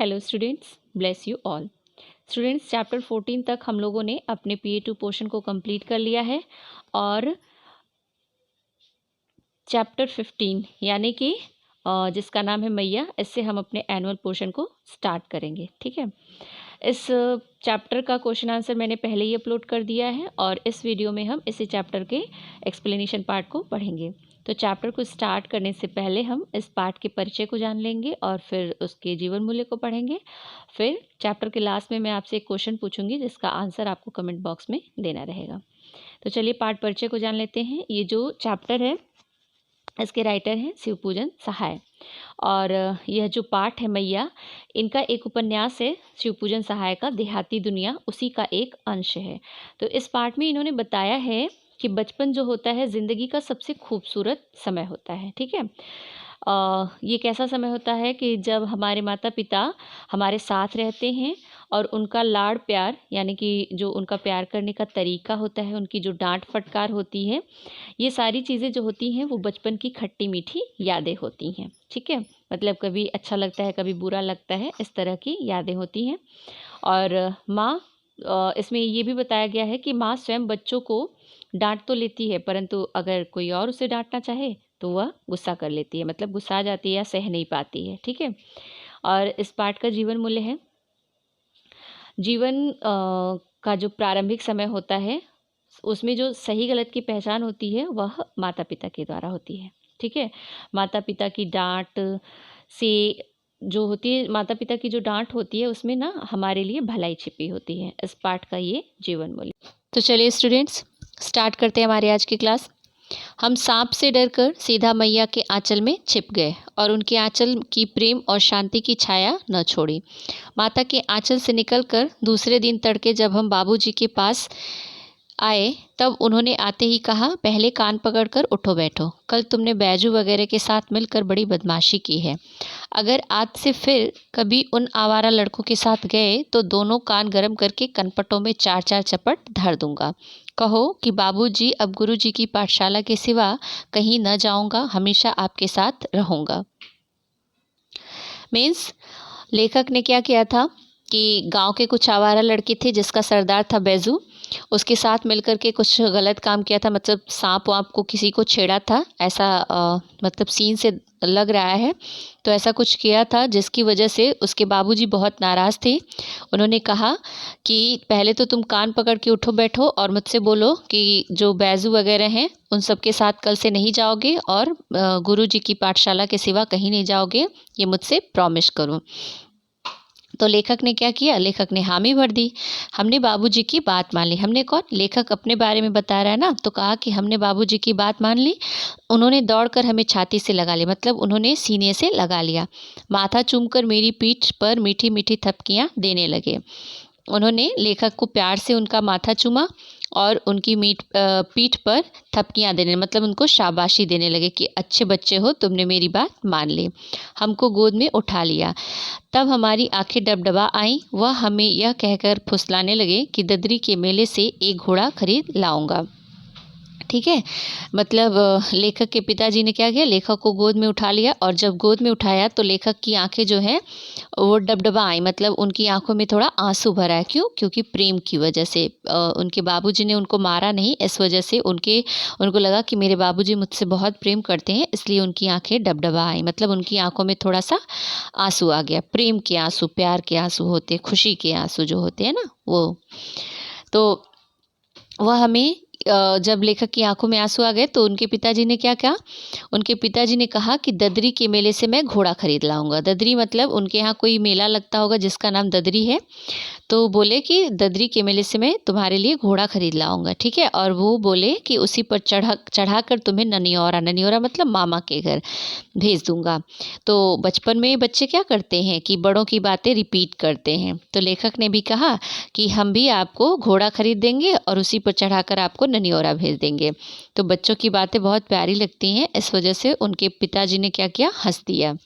Hello students, bless you all. Students, chapter 14 तक हम लोगों ने अपने PA2 पोर्शन को कंप्लीट कर लिया है और चैप्टर 15 यानी कि जिसका नाम है मैया, इससे हम अपने एनुअल पोर्शन को स्टार्ट करेंगे। ठीक है, इस चैप्टर का क्वेश्चन आंसर मैंने पहले ही अपलोड कर दिया है और इस वीडियो में हम इसी चैप्टर के एक्सप्लेनेशन पार्ट को पढ़ेंगे। तो चैप्टर को स्टार्ट करने से पहले हम इस पार्ट के परिचय को जान लेंगे और फिर उसके जीवन मूल्य को पढ़ेंगे। फिर चैप्टर के लास्ट में मैं आपसे एक क्वेश्चन पूछूंगी जिसका आंसर आपको कमेंट बॉक्स में देना रहेगा। तो चलिए पार्ट परिचय को जान लेते हैं। ये जो चैप्टर है इसके राइटर हैं शिवपूजन सहाय और यह जो पाठ है मैया, इनका एक उपन्यास है शिवपूजन सहाय का देहाती दुनिया, उसी का एक अंश है। तो इस पाठ में इन्होंने बताया है कि बचपन जो होता है ज़िंदगी का सबसे खूबसूरत समय होता है। ठीक है, ये कैसा समय होता है कि जब हमारे माता पिता हमारे साथ रहते हैं और उनका लाड़ प्यार यानी कि जो उनका प्यार करने का तरीका होता है, उनकी जो डांट फटकार होती है, ये सारी चीज़ें जो होती हैं वो बचपन की खट्टी मीठी यादें होती हैं। ठीक है, मतलब कभी अच्छा लगता है, कभी बुरा लगता है, इस तरह की यादें होती हैं। और माँ, इसमें ये भी बताया गया है कि माँ स्वयं बच्चों को डांट तो लेती है, परंतु अगर कोई और उसे डांटना चाहे तो वह गुस्सा कर लेती है, मतलब गुस्सा जाती है या सह नहीं पाती है। ठीक है, और इस पाठ का जीवन मूल्य है, जीवन का जो प्रारंभिक समय होता है उसमें जो सही गलत की पहचान होती है वह माता पिता के द्वारा होती है। ठीक है, माता पिता की डांट से जो होती है, माता पिता की जो डांट होती है उसमें ना हमारे लिए भलाई छिपी होती है। इस पाठ का ये जीवन मूल्य। तो चलिए स्टूडेंट्स, स्टार्ट करते हैं हमारी आज की क्लास। हम सांप से डरकर सीधा मैया के आंचल में छिप गए और उनके आंचल की प्रेम और शांति की छाया न छोड़ी। माता के आंचल से निकलकर दूसरे दिन तड़के जब हम बाबूजी के पास आए तब उन्होंने आते ही कहा, पहले कान पकड़कर उठो बैठो, कल तुमने बैजू वगैरह के साथ मिलकर बड़ी बदमाशी की है। अगर आज से फिर कभी उन आवारा लड़कों के साथ गए तो दोनों कान गरम करके कनपटों में 4-4 चपट धर दूंगा। कहो कि बाबूजी, अब गुरुजी की पाठशाला के सिवा कहीं न जाऊंगा, हमेशा आपके साथ रहूंगा। मीन्स लेखक ने क्या किया था कि गांव के कुछ आवारा लड़के थे जिसका सरदार था बैजू, उसके साथ मिलकर के कुछ गलत काम किया था, मतलब सांप वाप को किसी को छेड़ा था, ऐसा मतलब सीन से लग रहा है। तो ऐसा कुछ किया था जिसकी वजह से उसके बाबूजी बहुत नाराज़ थे। उन्होंने कहा कि पहले तो तुम कान पकड़ के उठो बैठो और मुझसे बोलो कि जो बैजू वगैरह हैं उन सब के साथ कल से नहीं जाओगे और गुरुजी की पाठशाला के सिवा कहीं नहीं जाओगे, ये मुझसे प्रॉमिस करो। तो लेखक ने क्या किया, लेखक ने हामी भर दी। हमने बाबूजी की बात मान ली। हमने कौन, लेखक अपने बारे में बता रहा है ना, तो कहा कि हमने बाबूजी की बात मान ली। उन्होंने दौड़कर हमें छाती से लगा लिया, मतलब उन्होंने सीने से लगा लिया। माथा चूमकर मेरी पीठ पर मीठी मीठी थपकियां देने लगे। उन्होंने लेखक को प्यार से उनका माथा चूमा और उनकी पीठ पर थपकियां देने, मतलब उनको शाबाशी देने लगे कि अच्छे बच्चे हो, तुमने मेरी बात मान ली। हमको गोद में उठा लिया। तब हमारी आंखें डबडबा आईं। वह हमें यह कहकर फुसलाने लगे कि ददरी के मेले से एक घोड़ा खरीद लाऊंगा। ठीक है, मतलब लेखक के पिताजी ने क्या किया, लेखक को गोद में उठा लिया और जब गोद में उठाया तो लेखक की आंखें जो हैं वो डबडबा आई, मतलब उनकी आंखों में थोड़ा आंसू भरा है। क्यों, क्योंकि प्रेम की वजह से। उनके बाबूजी ने उनको मारा नहीं, इस वजह से उनको लगा कि मेरे बाबूजी मुझसे बहुत प्रेम करते हैं, इसलिए उनकी आंखें डबडबा आई, मतलब उनकी आंखों में थोड़ा सा आंसू आ गया। प्रेम के आंसू, प्यार के आंसू होते, खुशी के आंसू जो होते हैं ना वो। तो वह हमें जब लेखक की आंखों में आंसू आ गए तो उनके पिताजी ने क्या कहा, उनके पिताजी ने कहा कि ददरी के मेले से मैं घोड़ा खरीद लाऊंगा। ददरी मतलब उनके यहाँ कोई मेला लगता होगा जिसका नाम ददरी है, तो बोले कि ददरी के मेले से मैं तुम्हारे लिए घोड़ा खरीद लाऊंगा। ठीक है, और वो बोले कि उसी पर चढ़ाकर तुम्हें ननियोरा मतलब मामा के घर भेज दूंगा। तो बचपन में बच्चे क्या करते हैं कि बड़ों की बातें रिपीट करते हैं। तो लेखक ने भी कहा कि हम भी आपको घोड़ा खरीद देंगे और उसी पर चढ़ाकर आपको ननियोरा भेज देंगे। तो बच्चों की बातें बहुत प्यारी लगती हैं, इस वजह से उनके पिताजी ने क्या किया, हंस दिया।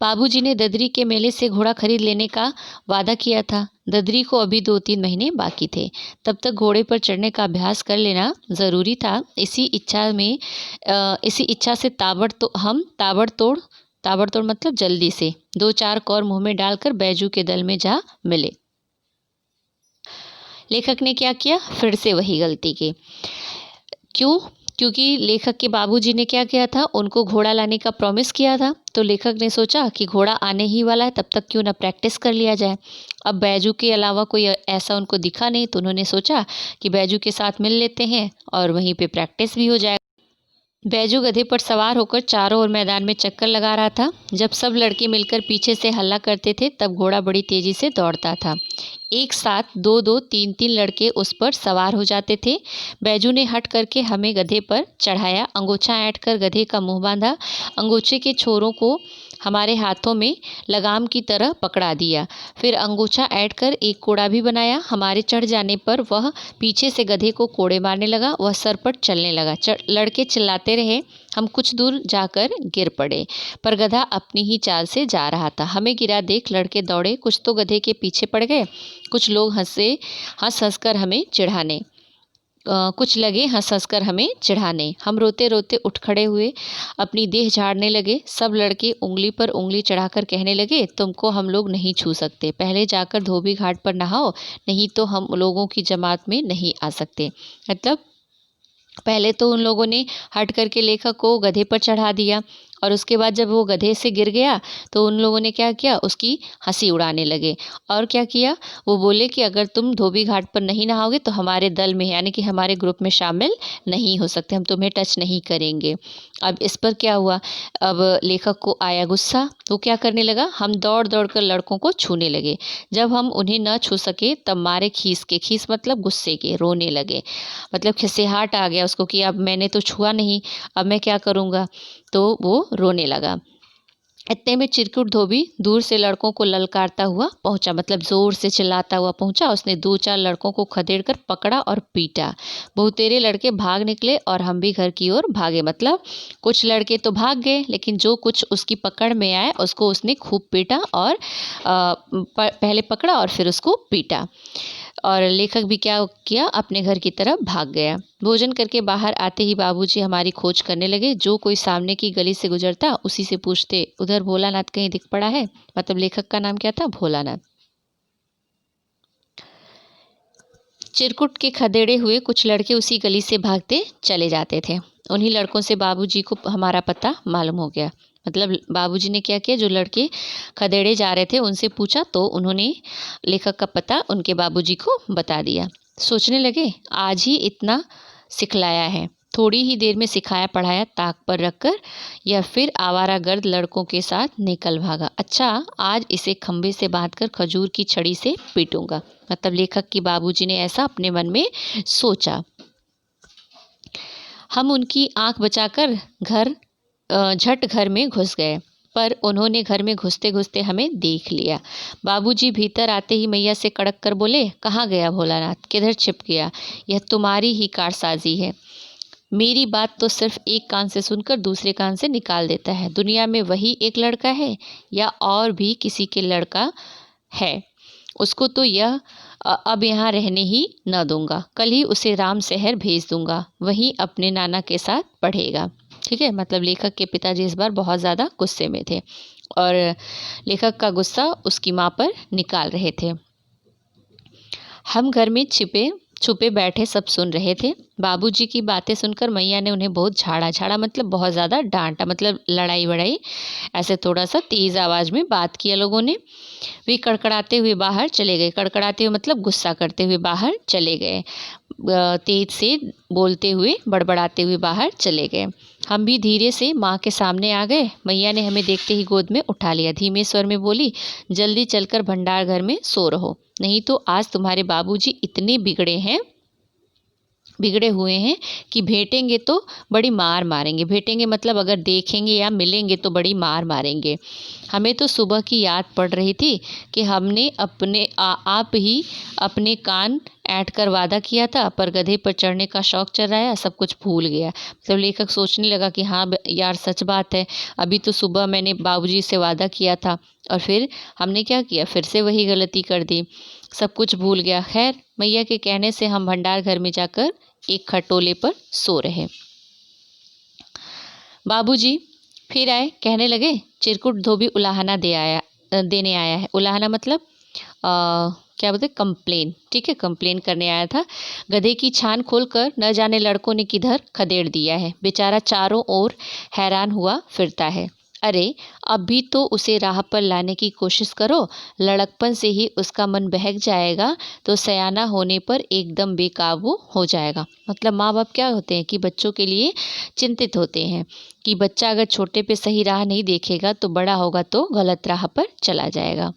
बाबूजी ने ददरी के मेले से घोड़ा खरीद लेने का वादा किया था। ददरी को अभी 2-3 महीने बाकी थे, तब तक घोड़े पर चढ़ने का अभ्यास कर लेना ज़रूरी था। इसी इच्छा से हम ताबड़तोड़ ताबड़तोड़ मतलब जल्दी से। 2-4 कौर मुँह में डालकर बैजू के दल में जा मिले। लेखक ने क्या किया? फिर से वही गलती की। क्यों? क्योंकि लेखक के बाबूजी ने क्या किया था? उनको घोड़ा लाने का प्रॉमिस किया था। तो लेखक ने सोचा कि घोड़ा आने ही वाला है, तब तक क्यों ना प्रैक्टिस कर लिया जाए। अब बैजू के अलावा कोई ऐसा उनको दिखा नहीं, तो उन्होंने सोचा कि बैजू के साथ मिल लेते हैं और वहीं पे प्रैक्टिस भी हो जाएगा। बैजू गधे पर सवार होकर चारों ओर मैदान में चक्कर लगा रहा था। जब सब लड़के मिलकर पीछे से हल्ला करते थे, तब घोड़ा बड़ी तेजी से दौड़ता था। एक साथ 2-2, 3-3 लड़के उस पर सवार हो जाते थे। बैजू ने हट करके हमें गधे पर चढ़ाया, अंगोछा ऐंठ कर गधे का मुंह बांधा, अंगोछे के छोरों को हमारे हाथों में लगाम की तरह पकड़ा दिया। फिर अंगोछा ऐंठ कर एक कोड़ा भी बनाया। हमारे चढ़ जाने पर वह पीछे से गधे को कोड़े मारने लगा। वह सरपट चलने लगा। लड़के चिल्लाते रहे। हम कुछ दूर जाकर गिर पड़े, पर गधा अपनी ही चाल से जा रहा था। हमें गिरा देख लड़के दौड़े। कुछ तो गधे के पीछे पड़ गए, कुछ लोग हंस हंस कर हमें चिढ़ाने कुछ लगे हंस हंस कर हमें चिढ़ाने। हम रोते रोते उठ खड़े हुए, अपनी देह झाड़ने लगे। सब लड़के उंगली पर उंगली चढ़ाकर कहने लगे, तुमको हम लोग नहीं छू सकते, पहले जाकर धोबी घाट पर नहाओ, नहीं तो हम लोगों की जमात में नहीं आ सकते। मतलब पहले तो उन लोगों ने हट करके लेखक को गधे पर चढ़ा दिया, और उसके बाद जब वो गधे से गिर गया तो उन लोगों ने क्या किया? उसकी हंसी उड़ाने लगे। और क्या किया? वो बोले कि अगर तुम धोबी घाट पर नहीं नहाओगे तो हमारे दल में, यानी कि हमारे ग्रुप में शामिल नहीं हो सकते, हम तुम्हें टच नहीं करेंगे। अब इस पर क्या हुआ? अब लेखक को आया गुस्सा, तो क्या करने लगा? हम दौड़ दौड़ कर लड़कों को छूने लगे। जब हम उन्हें न छू सके तब मारे खीस मतलब गुस्से के रोने लगे। मतलब खिसियाहट आ गया उसको कि अब मैंने तो छुआ नहीं, अब मैं क्या करूँगा? तो वो रोने लगा। इतने में चिरकुट धोबी दूर से लड़कों को ललकारता हुआ पहुंचा, मतलब जोर से चिल्लाता हुआ पहुंचा। उसने 2-4 लड़कों को खदेड़ कर पकड़ा और पीटा। बहुतेरे लड़के भाग निकले और हम भी घर की ओर भागे। मतलब कुछ लड़के तो भाग गए, लेकिन जो कुछ उसकी पकड़ में आए उसको उसने खूब पीटा, और पहले पकड़ा और फिर उसको पीटा। और लेखक भी क्या किया? अपने घर की तरफ भाग गया। भोजन करके बाहर आते ही बाबूजी हमारी खोज करने लगे। जो कोई सामने की गली से गुजरता उसी से पूछते, उधर भोलानाथ कहीं दिख पड़ा है? मतलब लेखक का नाम क्या था? भोलानाथ। चिरकुट के खदेड़े हुए कुछ लड़के उसी गली से भागते चले जाते थे। उन्हीं लड़कों से बाबूजी को हमारा पता मालूम हो गया। मतलब बाबूजी ने क्या किया? जो लड़के खदेड़े जा रहे थे उनसे पूछा, तो उन्होंने लेखक का पता उनके बाबूजी को बता दिया। सोचने लगे, आज ही इतना सिखलाया है, थोड़ी ही देर में सिखाया पढ़ाया ताक पर रखकर यह फिर आवारागर्द लड़कों के साथ निकल भागा। अच्छा, आज इसे खंबे से बांधकर खजूर की छड़ी से पीटूंगा। मतलब लेखक के बाबूजी ने ऐसा अपने मन में सोचा। हम उनकी आंख बचाकर झट घर में घुस गए, पर उन्होंने घर में घुसते घुसते हमें देख लिया। बाबूजी भीतर आते ही मैया से कड़क कर बोले, कहाँ गया भोलानाथ? किधर छिप गया? यह तुम्हारी ही कारसाजी है। मेरी बात तो सिर्फ एक कान से सुनकर दूसरे कान से निकाल देता है। दुनिया में वही एक लड़का है या और भी किसी के लड़का है? उसको तो यह अब यहाँ रहने ही न दूंगा। कल ही उसे राम शहर भेज दूंगा, वहीं अपने नाना के साथ पढ़ेगा। ठीक है, मतलब लेखक के पिताजी इस बार बहुत ज़्यादा गुस्से में थे और लेखक का गुस्सा उसकी माँ पर निकाल रहे थे। हम घर में छुपे बैठे सब सुन रहे थे। बाबूजी की बातें सुनकर मैया ने उन्हें बहुत झाड़ा मतलब बहुत ज़्यादा डांटा, मतलब लड़ाई वड़ाई ऐसे थोड़ा सा तेज़ आवाज़ में बात किया लोगों ने। वे कड़कड़ाते हुए बाहर चले गए। कड़कड़ाते हुए मतलब गुस्सा करते हुए बाहर चले गए। तेज से बोलते हुए बड़बड़ाते हुए बाहर चले गए। हम भी धीरे से माँ के सामने आ गए। मैया ने हमें देखते ही गोद में उठा लिया। धीमे स्वर में बोली, जल्दी चलकर भंडार घर में सो रहो, नहीं तो आज तुम्हारे बाबूजी इतने बिगड़े हुए हैं कि भेटेंगे तो बड़ी मार मारेंगे। भेटेंगे मतलब अगर देखेंगे या मिलेंगे तो बड़ी मार मारेंगे। हमें तो सुबह की याद पड़ रही थी कि हमने आप ही अपने कान ऐंठ कर वादा किया था, पर गधे पर चढ़ने का शौक चल रहा है, सब कुछ भूल गया। मतलब लेखक सोचने लगा कि हाँ यार सच बात है, अभी तो सुबह मैंने बाबूजी से वादा किया था और फिर हमने क्या किया? फिर से वही गलती कर दी, सब कुछ भूल गया। खैर, मैया के कहने से हम भंडार घर में जाकर एक खटोले पर सो रहे। बाबूजी फिर आए, कहने लगे चिरकुट धोबी उलाहना देने आया है। उलाहना मतलब क्या बोलते, कंप्लेन। ठीक है, कंप्लेन करने आया था। गधे की छान खोलकर न जाने लड़कों ने किधर खदेड़ दिया है। बेचारा चारों ओर हैरान हुआ फिरता है। अरे अब भी तो उसे राह पर लाने की कोशिश करो। लड़कपन से ही उसका मन बहक जाएगा तो सयाना होने पर एकदम बेकाबू हो जाएगा। मतलब माँ बाप क्या होते हैं कि बच्चों के लिए चिंतित होते हैं कि बच्चा अगर छोटे पे सही राह नहीं देखेगा तो बड़ा होगा तो गलत राह पर चला जाएगा।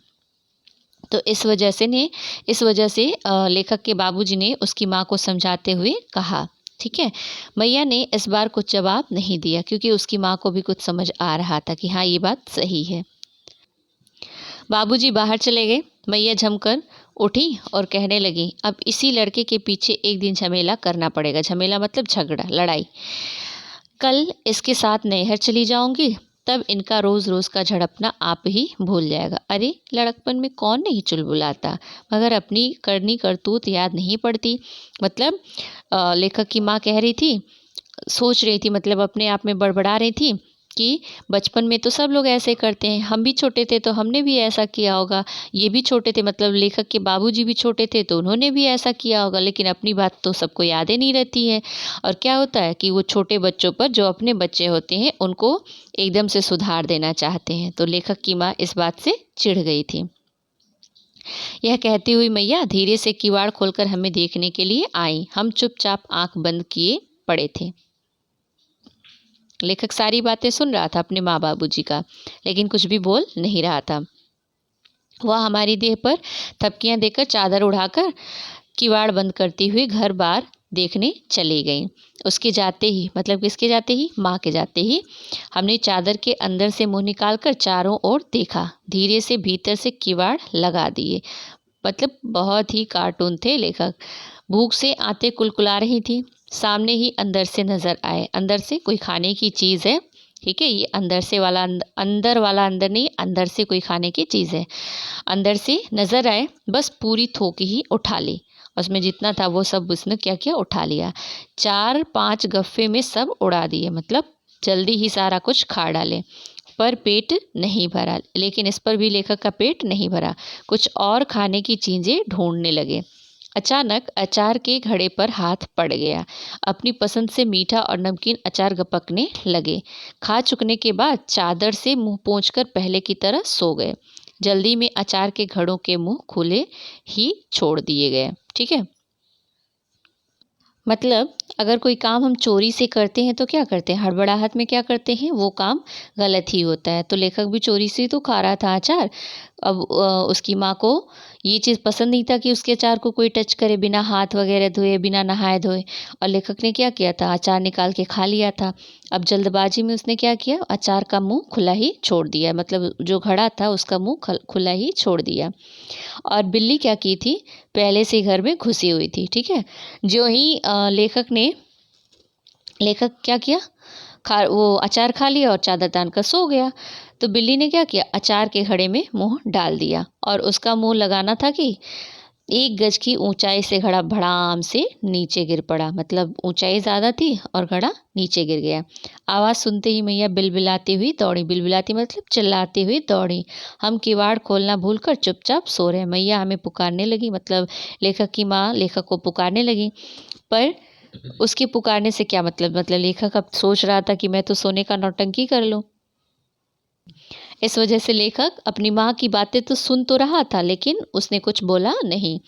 तो इस वजह से लेखक के बाबूजी ने उसकी माँ को समझाते हुए कहा। ठीक है, मैया ने इस बार कुछ जवाब नहीं दिया क्योंकि उसकी माँ को भी कुछ समझ आ रहा था कि हाँ ये बात सही है। बाबूजी बाहर चले गए। मैया झमकर उठी और कहने लगी, अब इसी लड़के के पीछे एक दिन झमेला करना पड़ेगा। झमेला मतलब झगड़ा, लड़ाई। कल इसके साथ नैहर चली जाऊंगी, तब इनका रोज़ रोज़ का झड़पना आप ही भूल जाएगा। अरे लड़कपन में कौन नहीं चुलबुलाता, मगर अपनी करनी करतूत याद नहीं पड़ती। मतलब लेखक की माँ कह रही थी, सोच रही थी, मतलब अपने आप में बड़बड़ा रही थी कि बचपन में तो सब लोग ऐसे करते हैं, हम भी छोटे थे तो हमने भी ऐसा किया होगा। ये भी छोटे थे, मतलब लेखक के बाबूजी भी छोटे थे तो उन्होंने भी ऐसा किया होगा। लेकिन अपनी बात तो सबको यादें नहीं रहती है। और क्या होता है कि वो छोटे बच्चों पर, जो अपने बच्चे होते हैं, उनको एकदम से सुधार देना चाहते हैं। तो लेखक की माँ इस बात से चिढ़ गई थी। यह कहती हुई मैया धीरे से किवाड़ खोलकर हमें देखने के लिए आई। हम चुपचाप आंख बंद किए पड़े थे। लेखक सारी बातें सुन रहा था अपने माँ बाबूजी का, लेकिन कुछ भी बोल नहीं रहा था। वह हमारी देह पर थपकियां देकर चादर उड़ाकर किवाड़ बंद करती हुई घर बार देखने चली गई। उसके जाते ही, मतलब किसके जाते ही, माँ के जाते ही, हमने चादर के अंदर से मुंह निकालकर चारों ओर देखा। धीरे से भीतर से किवाड़ लगा दिए। मतलब बहुत ही कार्टून थे लेखक। भूख से आंतें कुलकुला रही थी। सामने ही अंदर से नजर आए। अंदर से कोई खाने की चीज़ है। ठीक है, ये अंदर से वाला अंदर वाला अंदर नहीं, अंदर से कोई खाने की चीज़ है। अंदर से नजर आए, बस पूरी थोक ही उठा ली। उसमें जितना था वो सब उसने क्या किया, उठा लिया। 4-5 गफ्फे में सब उड़ा दिए, मतलब जल्दी ही सारा कुछ खा डाले। पर पेट नहीं भरा। लेकिन इस पर भी लेखक का पेट नहीं भरा। कुछ और खाने की चीज़ें ढूंढने लगे। अचानक अचार के घड़े पर हाथ पड़ गया। अपनी पसंद से मीठा और नमकीन अचार गपकने लगे। खा चुकने के बाद चादर से मुंह पोंछकर पहले की तरह सो गए। जल्दी में अचार के घड़ों के मुंह खुले ही छोड़ दिए गए। ठीक है, मतलब अगर कोई काम हम चोरी से करते हैं तो क्या करते हैं, हड़बड़ाहट में क्या करते हैं, वो काम गलत ही होता है। तो लेखक भी चोरी से तो खा रहा था अचार। अब उसकी माँ को ये चीज़ पसंद नहीं था कि उसके अचार को कोई टच करे बिना हाथ वगैरह धोए, बिना नहाए धोए। और लेखक ने क्या किया था, अचार निकाल के खा लिया था। अब जल्दबाजी में उसने क्या किया, अचार का मुंह खुला ही छोड़ दिया। मतलब जो घड़ा था उसका मुंह खुला ही छोड़ दिया। और बिल्ली क्या की थी, पहले से घर में घुसी हुई थी। ठीक है, जो ही लेखक क्या किया, वो अचार खा लिया और चादर तान कर सो गया। तो बिल्ली ने क्या किया, अचार के घड़े में मुंह डाल दिया और उसका मुंह लगाना था कि 1 गज की ऊंचाई से घड़ा भड़ाम से नीचे गिर पड़ा। मतलब ऊंचाई ज़्यादा थी और घड़ा नीचे गिर गया। आवाज़ सुनते ही मैया बिलबिलाती हुई दौड़ी। बिलबिलाती मतलब चिल्लाती हुई दौड़ी। हम किवाड़ खोलना भूलकर चुपचाप सो रहे। मैया हमें पुकारने लगी, मतलब लेखक की माँ लेखक को पुकारने लगी। पर उसके पुकारने से क्या मतलब लेखक अब सोच रहा था कि मैं तो सोने का नौटंकी कर लूं। इस वजह से लेखक अपनी माँ की बातें तो सुन तो रहा था, लेकिन उसने कुछ बोला नहीं।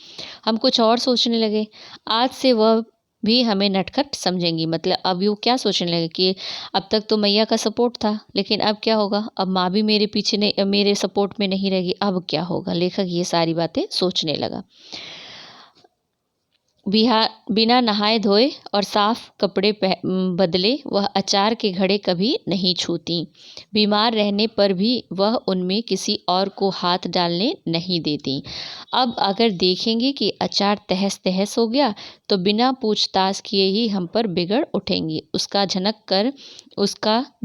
हम कुछ और सोचने लगे। आज से वह भी हमें नटखट समझेंगी। मतलब अब वो क्या सोचने लगे कि अब तक तो मैया का सपोर्ट था, लेकिन अब क्या होगा, अब माँ भी मेरे पीछे नहीं, मेरे सपोर्ट में नहीं रहेगी, अब क्या होगा। लेखक ये सारी बातें सोचने लगा। बिना नहाए धोए और साफ कपड़े बदले वह अचार के घड़े कभी नहीं छूती। बीमार रहने पर भी वह उनमें किसी और को हाथ डालने नहीं देती। अब अगर देखेंगे कि अचार तहस तहस हो गया तो बिना पूछताछ किए ही हम पर बिगड़ उठेंगी। उसका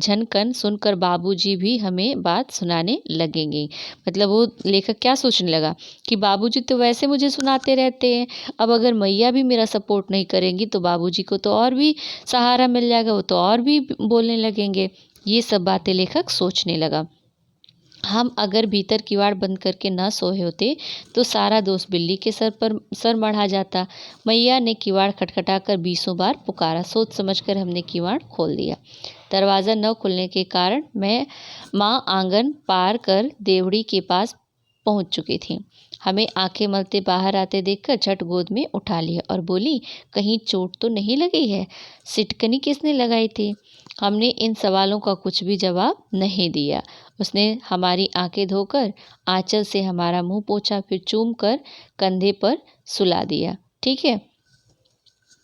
झनकन सुनकर बाबूजी भी हमें बात सुनाने लगेंगे। मतलब वो लेखक क्या सोचने लगा कि बाबूजी तो वैसे मुझे सुनाते रहते हैं, अब अगर मैया भी मेरा सपोर्ट नहीं करेंगी तो बाबूजी को तो और भी सहारा मिल जाएगा, वो तो और भी बोलने लगेंगे। ये सब बातें लेखक सोचने लगा। हम अगर भीतर किवाड़ बंद करके न सोए होते तो सारा दोष बिल्ली के सर मढ़ा जाता। मैया ने किवाड़ खटखटाकर 20 बार पुकारा। सोच समझकर हमने किवाड़ खोल दिया। दरवाज़ा न खुलने के कारण माँ आंगन पार कर देवड़ी के पास पहुंच चुकी थी। हमें आंखें मलते बाहर आते देखकर झट गोद में उठा लिया और बोली, कहीं चोट तो नहीं लगी है? सिटकनी किसने लगाई थी? हमने इन सवालों का कुछ भी जवाब नहीं दिया। उसने हमारी आंखें धोकर आंचल से हमारा मुंह पोंछा, फिर चूम कर कंधे पर सुला दिया। ठीक है।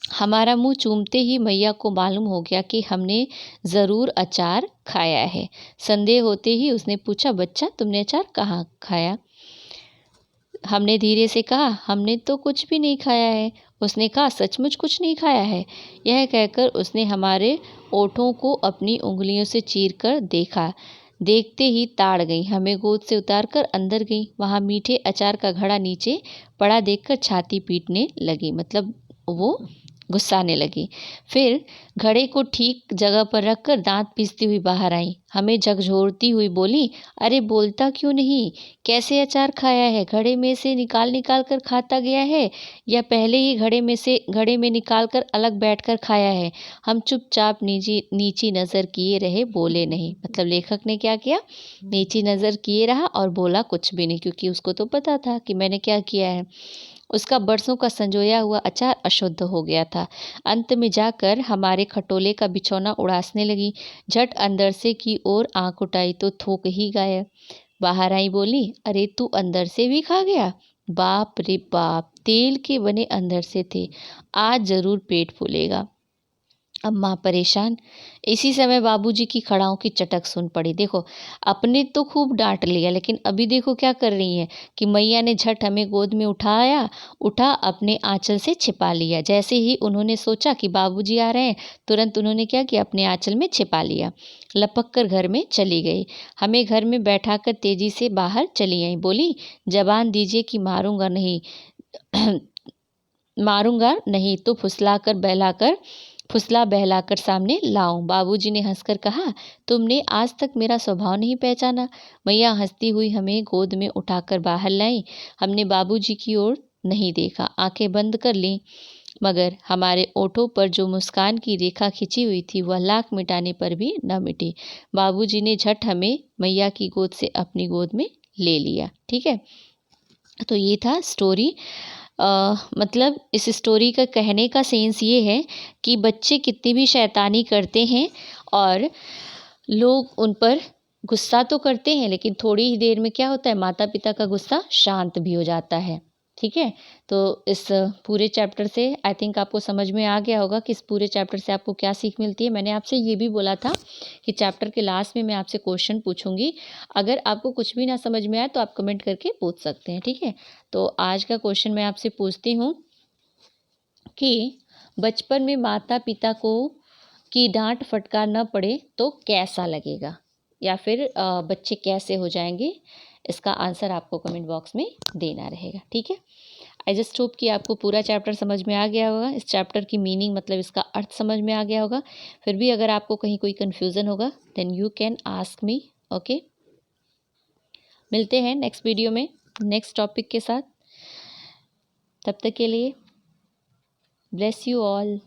हमारा मुंह चूमते ही मैया को मालूम हो गया कि हमने ज़रूर अचार खाया है। संदेह होते ही उसने पूछा, बच्चा तुमने अचार कहाँ खाया? हमने धीरे से कहा, हमने तो कुछ भी नहीं खाया है। उसने कहा, सचमुच कुछ नहीं खाया है? यह कहकर उसने हमारे ओठों को अपनी उंगलियों से चीरकर देखा। देखते ही ताड़ गई। हमें गोद से उतारकर अंदर गई। वहाँ मीठे अचार का घड़ा नीचे पड़ा देखकर छाती पीटने लगी, मतलब वो गुस्साने लगी। फिर घड़े को ठीक जगह पर रखकर दांत पीसती हुई बाहर आई। हमें झकझोरती हुई बोली, अरे बोलता क्यों नहीं? कैसे अचार खाया है? घड़े में से निकाल निकाल कर खाता गया है या पहले ही घड़े में निकाल कर अलग बैठकर खाया है? हम चुपचाप नीची नज़र किए रहे, बोले नहीं। मतलब लेखक ने क्या किया? नीची नज़र किए रहा और बोला कुछ भी नहीं, क्योंकि उसको तो पता था कि मैंने क्या किया है। उसका बरसों का संजोया हुआ अचार अशुद्ध हो गया था। अंत में जाकर हमारे खटोले का बिछौना उड़ासने लगी। झट अंदर से की ओर आंख उठाई तो थूक ही गायब। बाहर आई, बोली, अरे तू अंदर से भी खा गया? बाप रे बाप, तेल के बने अंदर से थे। आज जरूर पेट फूलेगा। अब माँ परेशान। इसी समय बाबूजी की खड़ाओं की चटक सुन पड़ी। देखो, अपने तो खूब डांट लिया, लेकिन अभी देखो क्या कर रही हैं कि मैया ने झट हमें गोद में उठा अपने आंचल से छिपा लिया। जैसे ही उन्होंने सोचा कि बाबूजी आ रहे हैं, तुरंत उन्होंने क्या किया? अपने आंचल में छिपा लिया। लपक कर घर में चली गई। हमें घर में बैठाकर तेजी से बाहर चली आई। बोली, जबान दीजिए कि मारूंगा नहीं तो फुसला बहलाकर सामने लाऊं। बाबूजी ने हंसकर कहा, तुमने आज तक मेरा स्वभाव नहीं पहचाना? मैया हंसती हुई हमें गोद में उठाकर बाहर लाई। हमने बाबूजी की ओर नहीं देखा, आंखें बंद कर लीं, मगर हमारे ओठों पर जो मुस्कान की रेखा खिंची हुई थी वह लाख मिटाने पर भी न मिटी। बाबूजी ने झट हमें मैया की गोद से अपनी गोद में ले लिया। ठीक है। तो ये था स्टोरी। मतलब इस स्टोरी का कहने का सेंस ये है कि बच्चे कितनी भी शैतानी करते हैं और लोग उन पर गुस्सा तो करते हैं, लेकिन थोड़ी ही देर में क्या होता है, माता पिता का गुस्सा शांत भी हो जाता है। ठीक है। तो इस पूरे चैप्टर से आई थिंक आपको समझ में आ गया होगा कि इस पूरे चैप्टर से आपको क्या सीख मिलती है। मैंने आपसे ये भी बोला था कि चैप्टर के लास्ट में मैं आपसे क्वेश्चन पूछूंगी। अगर आपको कुछ भी ना समझ में आए तो आप कमेंट करके पूछ सकते हैं। ठीक है। तो आज का क्वेश्चन मैं आपसे पूछती हूँ कि बचपन में माता पिता की डांट फटकार न पड़े तो कैसा लगेगा, या फिर बच्चे कैसे हो जाएंगे? इसका आंसर आपको कमेंट बॉक्स में देना रहेगा। ठीक है। आई जस्ट होप कि आपको पूरा चैप्टर समझ में आ गया होगा, इस चैप्टर की मीनिंग मतलब इसका अर्थ समझ में आ गया होगा। फिर भी अगर आपको कहीं कोई कन्फ्यूज़न होगा then you can ask me. Okay. मिलते हैं नेक्स्ट वीडियो में नेक्स्ट टॉपिक के साथ। तब तक के लिए ब्लेस यू ऑल।